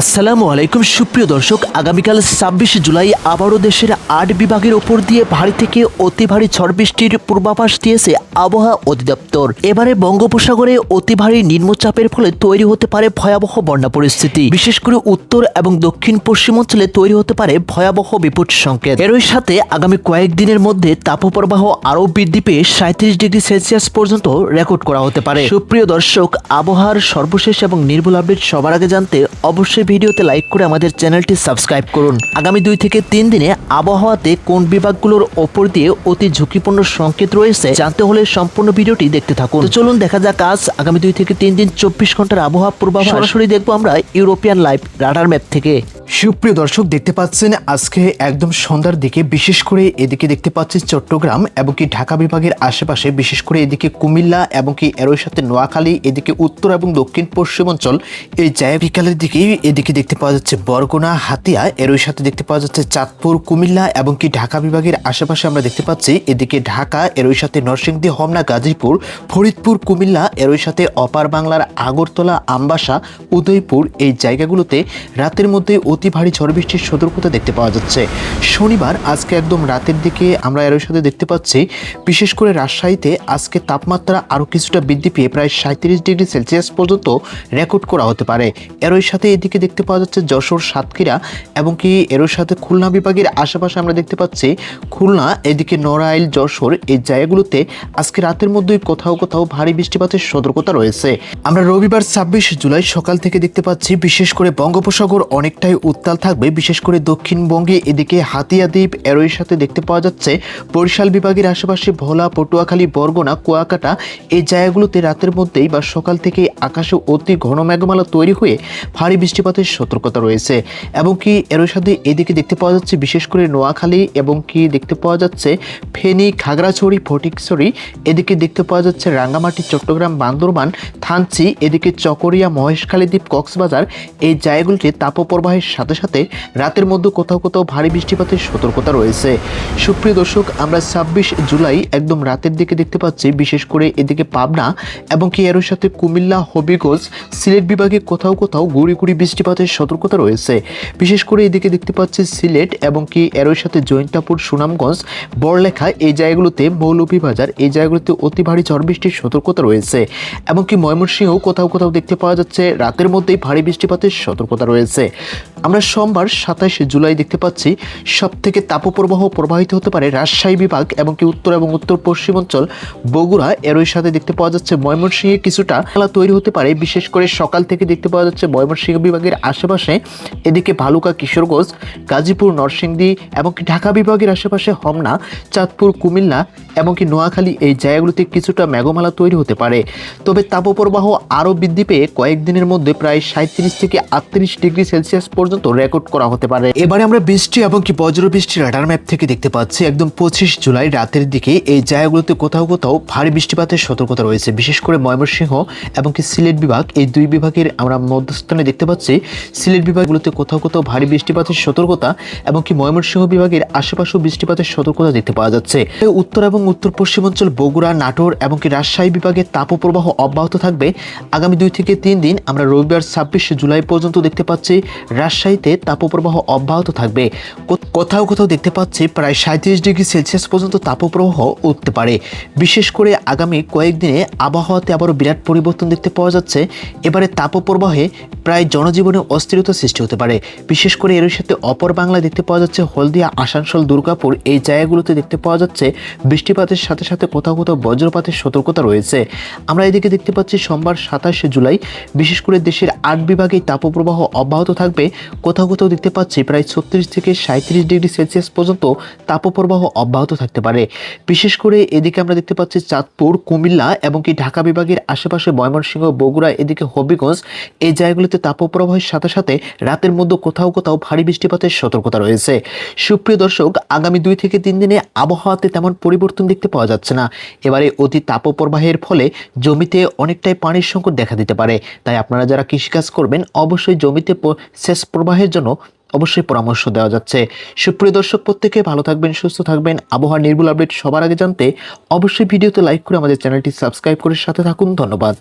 আসসালামু আলাইকুম সুপ্রিয় দর্শক, আগামীকাল ২৬ জুলাই আবারও দেশের ৮ বিভাগের ওপর দিয়ে ভারী থেকে অতি ভারী ঝড় বৃষ্টির পূর্বাভাস দিয়েছে আবহাওয়া অধিদপ্তর। এবারে বঙ্গোপসাগরে অতি ভারী নিম্নচাপের ফলে তৈরি হতে পারে ভয়াবহ বন্যা পরিস্থিতি। বিশেষ করে উত্তর এবং দক্ষিণ পশ্চিমাঞ্চলে তৈরি হতে পারে ভয়াবহ বিপদ সংকেত। এরই সাথে আগামী কয়েকদিনের মধ্যে তাপপ্রবাহ আরও বৃদ্ধি পেয়ে ৩৭ ডিগ্রি সেলসিয়াস পর্যন্ত রেকর্ড করা হতে পারে। সুপ্রিয় দর্শক, আবহাওয়ার সর্বশেষ এবং নির্ভুল আপডেট সবার আগে জানতে অবশ্যই ভিডিওতে লাইক করে আমাদের চ্যানেলটি সাবস্ক্রাইব করুন। আগামী 2 থেকে 3 দিনে আবহাওয়াতে কোন বিভাগগুলোর ওপর দিয়ে অতি ঝুঁকিপূর্ণ সংকেত রয়েছে জানতে হলে সম্পূর্ণ ভিডিওটি দেখতে থাকুন। তো চলুন দেখা যাক আজ আগামী 2 থেকে 3 দিন 24 ঘন্টার আবহাওয়া পূর্বাভাস সরাসরি দেখবো আমরা ইউরোপিয়ান লাইভ রাডার ম্যাপ থেকে। সুপ্রিয় দর্শক, দেখতে পাচ্ছেন আজকে একদম সন্ধ্যার দিকে বিশেষ করে এদিকে দেখতে পাচ্ছি চট্টগ্রাম এবং কি ঢাকা বিভাগের আশেপাশে, বিশেষ করে এদিকে কুমিল্লা এবং কি এর সাথে নোয়াখালী, এদিকে উত্তর এবং দক্ষিণ পশ্চিমাঞ্চল, এই জায়গা বিকালের দিকে এদিকে দেখতে পাওয়া যাচ্ছে বরগুনা, হাতিয়া, এর সাথে দেখতে পাওয়া যাচ্ছে চাঁদপুর, কুমিল্লা এবং কি ঢাকা বিভাগের আশেপাশে আমরা দেখতে পাচ্ছি এদিকে ঢাকা, এর সাথে নরসিংদী, হোমনা, গাজীপুর, ফরিদপুর, কুমিল্লা, এর সাথে অপার বাংলার আগরতলা, আমবাসা, উদয়পুর, এই জায়গাগুলোতে রাতের মধ্যে অতি ভারী ঝড় বৃষ্টির সতর্কতা দেখতে পাওয়া যাচ্ছে। শনিবার আজকে একদম রাতের দিকে আমরা এর সাথে দেখতে পাচ্ছি বিশেষ করে রাজশাহীতে আজকে তাপমাত্রা আরও কিছুটা বৃদ্ধি পেয়ে প্রায় ৩৭ ডিগ্রি সেলসিয়াস পর্যন্ত রেকর্ড করা হতে পারে। এর সাথে এদিকে দেখতে পাওয়া যাচ্ছে যশোর, সাতক্ষীরা এবং কি এর সাথে খুলনা বিভাগের আশেপাশে আমরা দেখতে পাচ্ছি খুলনা, এদিকে নড়াইল, যশোর, এই জায়গাগুলোতে আজকে রাতের মধ্যেই কোথাও কোথাও ভারী বৃষ্টিপাতের সতর্কতা রয়েছে। আমরা রবিবার ২৬ জুলাই সকাল থেকে দেখতে পাচ্ছি বিশেষ করে বঙ্গোপসাগর অনেকটাই উত্তাল থাকবে। বিশেষ করে দক্ষিণবঙ্গে এদিকে হাতিয়া দ্বীপ, এর সাথে দেখতে পাওয়া যাচ্ছে বরিশাল বিভাগের আশেপাশে ভোলা, পটুয়াখালী, বরগুনা, কুয়াকাটা, এই জায়গাগুলোতে রাতের মধ্যেই বা সকাল থেকে আকাশে অতি ঘন মেঘমালা তৈরি হয়ে ভারী বৃষ্টিপাতের সতর্কতা রয়েছে। এবং কি এর সাথে এদিকে দেখতে পাওয়া যাচ্ছে বিশেষ করে নোয়াখালী এবং কি দেখতে পাওয়া যাচ্ছে ফেনী, খাগড়াছড়ি, ফটিকছড়ি, এদিকে দেখতে পাওয়া যাচ্ছে রাঙ্গামাটি, চট্টগ্রাম, বান্দরবান, থানচি, এদিকে চকরিয়া, মহেশখালী দ্বীপ, কক্সবাজার, এই জায়গাগুলিতে তাপপ্রবাহের সাথে সাথে রাতের মধ্যে কোথাও কোথাও ভারী বৃষ্টিপাতের সতর্কতা রয়েছে। সুপ্রিয় দর্শক, আমরা ২৬ জুলাই একদম রাতের দিকে দেখতে পাচ্ছি বিশেষ করে এদিকে পাবনা এবং কি এর সাথে কুমিল্লা, হবিগঞ্জ, সিলেট বিভাগে কোথাও কোথাও গুড়ি গুড়ি বৃষ্টিপাতের সতর্কতা রয়েছে। বিশেষ করে এদিকে দেখতে পাচ্ছি সিলেট এবং কি এর সাথে জৈন্তাপুর, সুনামগঞ্জ, বড়লেখা, এই জায়গাগুলোতে মৌলভীবাজার, এই জায়গাগুলোতে অতি ভারী ঝড় বৃষ্টির সতর্কতা রয়েছে। এবং কি ময়মনসিংহ কোথাও কোথাও দেখতে পাওয়া যাচ্ছে রাতের মধ্যেই ভারী বৃষ্টিপাতের সতর্কতা রয়েছে। আমরা সোমবার ২৭ জুলাই দেখতে পাচ্ছি সব থেকে তাপপ্রবাহ প্রবাহিত হতে পারে রাজশাহী বিভাগ এবং কি উত্তর এবং উত্তর পশ্চিমাঞ্চল, বগুড়া, এর সাথে দেখতে পাওয়া যাচ্ছে ময়মনসিংহে কিছুটা তৈরি হতে পারে। বিশেষ করে সকাল থেকে দেখতে পাওয়া যাচ্ছে ময়মনসিংহ বিভাগের আশেপাশে এদিকে ভালুকা, কিশোরগঞ্জ, গাজীপুর, নরসিংদী এবং কি ঢাকা বিভাগের আশেপাশে হোমনা, চাঁদপুর, কুমিল্লা এবং কি নোয়াখালী, এই জায়গাগুলোতে কিছুটা মেঘমালা তৈরি হতে পারে। তবে তাপপ্রবাহ আরও বৃদ্ধি পেয়ে কয়েকদিনের মধ্যে প্রায় ৩৭ থেকে ৩৮ ডিগ্রি সেলসিয়াস পর্যন্ত রেকর্ড করা হতে পারে। এবারে আমরা বৃষ্টি এবং কি বজ্র বৃষ্টি রাডার ম্যাপ থেকে দেখতে পাচ্ছি একদম ২৫ জুলাই রাতের দিকে এই জায়গাগুলোতে কোথাও কোথাও ভারী বৃষ্টিপাতের সতর্কতা রয়েছে। বিশেষ করে ময়মনসিংহ এবং কি সিলেট বিভাগ, এই দুই বিভাগের আমরা মধ্যস্থানে দেখতে পাচ্ছি সিলেট বিভাগগুলোতে কোথাও কোথাও ভারী বৃষ্টিপাতের সতর্কতা এবং কি ময়মনসিংহ বিভাগের আশেপাশেও বৃষ্টিপাতের সতর্কতা দেখতে পাওয়া যাচ্ছে। উত্তর এবং উত্তর পশ্চিমাঞ্চল, বগুড়া, নাটোর এবং কি রাজশাহী বিভাগে তাপপ্রবাহ অব্যাহত থাকবে আগামী 2 থেকে 3 দিন। আমরা রবিবার ২৬ জুলাই পর্যন্ত দেখতে পাচ্ছি রাজশাহীতে তাপপ্রবাহ অব্যাহত থাকবে। কোথাও কোথাও দেখতে পাচ্ছি প্রায় ৩৭ ডিগ্রি সেলসিয়াস পর্যন্ত তাপপ্রবাহ উঠতে পারে। বিশেষ করে আগামী কয়েকদিনে আবহাওয়াতে আবারও বিরাট পরিবর্তন দেখতে পাওয়া যাচ্ছে। এবারে তাপপ্রবাহে প্রায় জনজীবনে অস্থিরতা সৃষ্টি হতে পারে। বিশেষ করে এর সাথে অপর বাংলায় দেখতে পাওয়া যাচ্ছে হলদিয়া, আসানসোল, দুর্গাপুর, এই জায়গাগুলোতে দেখতে পাওয়া যাচ্ছে বৃষ্টিপাতের সাথে সাথে কোথাও কোথাও বজ্রপাতের সতর্কতা রয়েছে। আমরা এদিকে দেখতে পাচ্ছি সোমবার ২৭ জুলাই বিশেষ করে দেশের ৮ বিভাগেই তাপপ্রবাহ অব্যাহত থাকবে। কোথাও কোথাও দেখতে পাচ্ছি প্রায় ৩৬ থেকে ৩৭ ডিগ্রি সেলসিয়াস পর্যন্ত তাপপ্রবাহ অব্যাহত থাকতে পারে। বিশেষ করে এদিকে আমরা দেখতে পাচ্ছি চাঁদপুর, কুমিল্লা এবং কি ঢাকা বিভাগের আশেপাশে ময়মনসিংহ, বগুড়া, এদিকে হবিগঞ্জ, এই জায়গাগুলোতে তাপপ্রবাহের সাথে সাথে রাতের মধ্যে কোথাও কোথাও ভারী বৃষ্টিপাতের সতর্কতা রয়েছে। সুপ্রিয় দর্শক, আগামী 2 থেকে 3 দিনে আবহাওয়াতে তেমন পরিবর্তন দেখতে পাওয়া যাচ্ছে না। এবারে অতি তাপপ্রবাহের ফলে জমিতে অনেকটাই পানির সংকট দেখা দিতে পারে। তাই আপনারা যারা কৃষিকাজ করবেন অবশ্যই জমিতে সেচ প্রবাহের জন্য অবশ্যই পরামর্শ দেওয়া যাচ্ছে। সুপ্রিয় দর্শক, প্রত্যেকে ভালো থাকবেন, সুস্থ থাকবেন। আবহাওয়ার নির্ভুল আপডেট সবার আগে জানতে অবশ্যই ভিডিওতে লাইক করে আমাদের চ্যানেলটি সাবস্ক্রাইব করে সাথে থাকুন। ধন্যবাদ।